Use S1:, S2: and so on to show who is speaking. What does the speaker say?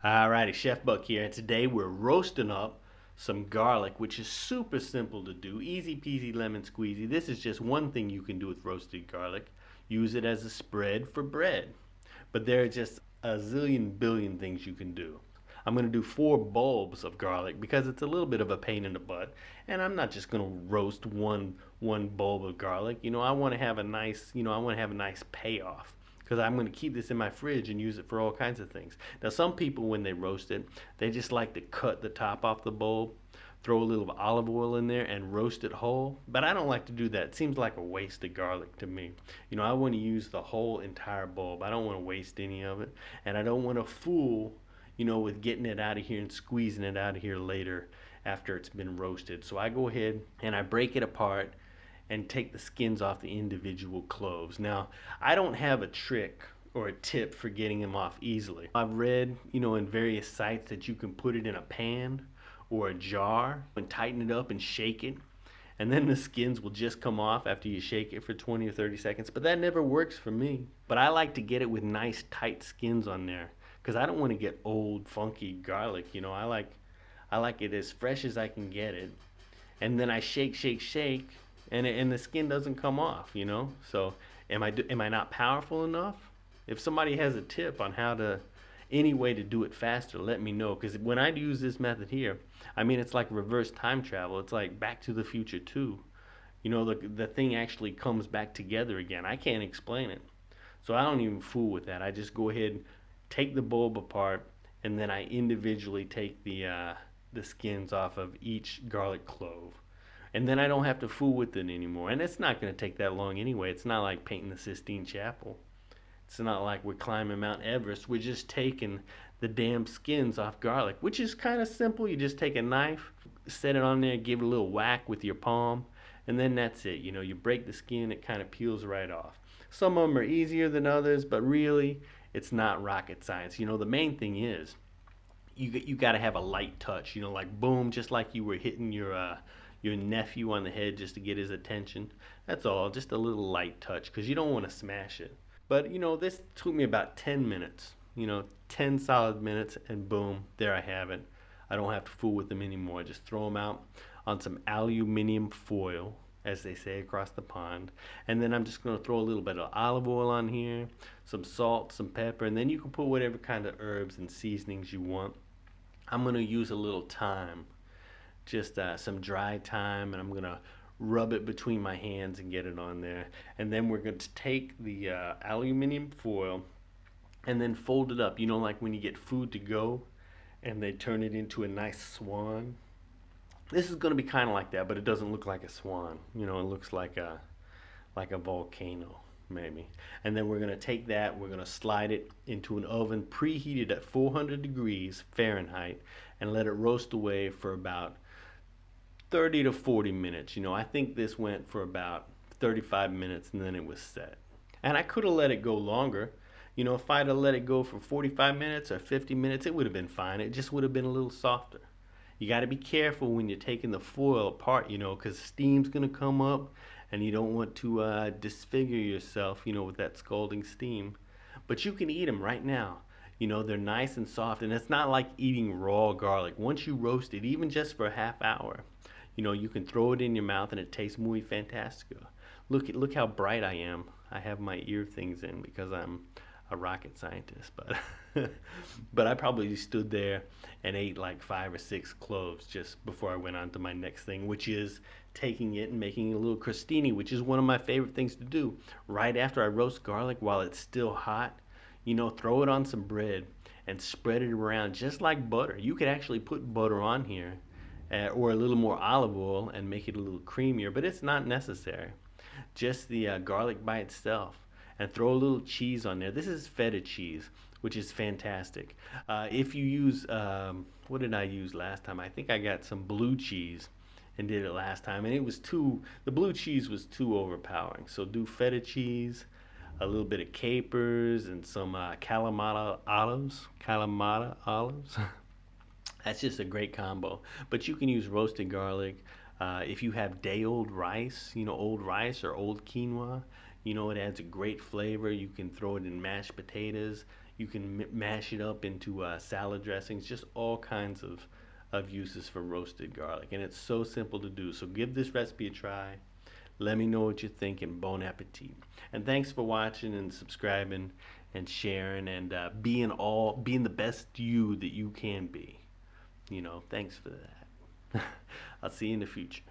S1: Alrighty, Chef Buck here, and today we're roasting up some garlic, which is super simple to do. Easy peasy lemon squeezy. This is just one thing you can do with roasted garlic. Use it as a spread for bread. But there are just a zillion billion things you can do. I'm going to do 4 bulbs of garlic because it's a little bit of a pain in the butt, and I'm not just going to roast one bulb of garlic. I want to have a nice, I want to have a nice payoff because I'm going to keep this in my fridge and use it for all kinds of things. Now, some people, when they roast it, they just like to cut the top off the bulb, throw a little olive oil in there, and roast it whole. But I don't like to do that. It seems like a waste of garlic to me. I want to use the whole entire bulb. I don't want to waste any of it, and I don't want to fool with getting it out of here and squeezing it out of here later after it's been roasted. So I go ahead and I break it apart and take the skins off the individual cloves. Now, I don't have a trick or a tip for getting them off easily. I've read, in various sites that you can put it in a pan or a jar and tighten it up and shake it. And then the skins will just come off after you shake it for 20 or 30 seconds. But that never works for me. But I like to get it with nice tight skins on there because I don't want to get old funky garlic. I like it as fresh as I can get it, and then I shake, shake, shake, and the skin doesn't come off. So am I not powerful enough? If somebody has a tip on any way to do it faster, let me know. Because when I use this method here, it's like reverse time travel. It's like Back to the Future 2. The thing actually comes back together again. I can't explain it. So I don't even fool with that. I just go ahead, take the bulb apart, and then I individually take the skins off of each garlic clove. And then I don't have to fool with it anymore. And it's not going to take that long anyway. It's not like painting the Sistine Chapel. It's not like we're climbing Mount Everest. We're just taking the damn skins off garlic, which is kind of simple. You just take a knife, set it on there, give it a little whack with your palm, and then that's it. You break the skin, it kind of peels right off. Some of them are easier than others, but really, it's not rocket science. The main thing is you got to have a light touch. Like boom, just like you were hitting your nephew on the head just to get his attention. That's all, just a little light touch because you don't want to smash it. But this took me about 10 minutes, 10 solid minutes, and boom, there I have it. I don't have to fool with them anymore. Just throw them out on some aluminum foil, as they say across the pond. And then I'm just going to throw a little bit of olive oil on here, some salt, some pepper, and then you can put whatever kind of herbs and seasonings you want. I'm going to use a little thyme, just some dry thyme, and I'm going to rub it between my hands and get it on there. And then we're going to take the aluminum foil and then fold it up. Like when you get food to go and they turn it into a nice swan. This is going to be kind of like that, but it doesn't look like a swan. It looks like a volcano maybe. And then we're going to take that, we're going to slide it into an oven preheated at 400 degrees Fahrenheit and let it roast away for about 30 to 40 minutes. I think this went for about 35 minutes and then it was set. And I could have let it go longer. If I'd have let it go for 45 minutes or 50 minutes, it would have been fine. It just would have been a little softer. You got to be careful when you're taking the foil apart, because steam's going to come up and you don't want to disfigure yourself, with that scalding steam. But you can eat them right now. They're nice and soft, and it's not like eating raw garlic. Once you roast it, even just for a half hour, you can throw it in your mouth and it tastes muy fantastico. Look how bright I am. I have my ear things in because I'm a rocket scientist, but I probably stood there and ate like 5 or 6 cloves just before I went on to my next thing, which is taking it and making a little crostini, which is one of my favorite things to do. Right after I roast garlic while it's still hot, throw it on some bread and spread it around just like butter. You could actually put butter on here or a little more olive oil and make it a little creamier, but it's not necessary. Just the garlic by itself. And throw a little cheese on there. This is feta cheese, which is fantastic. If you use, what did I use last time? I think I got some blue cheese and did it last time, and the blue cheese was too overpowering. So do feta cheese, a little bit of capers, and some Kalamata olives. Kalamata olives. That's just a great combo. But you can use roasted garlic. If you have day-old rice, old rice or old quinoa, it adds a great flavor. You can throw it in mashed potatoes. You can mash it up into salad dressings, just all kinds of uses for roasted garlic. And it's so simple to do. So give this recipe a try. Let me know what you think, and bon appetit. And thanks for watching and subscribing and sharing and being the best you that you can be. Thanks for that. I'll see you in the future.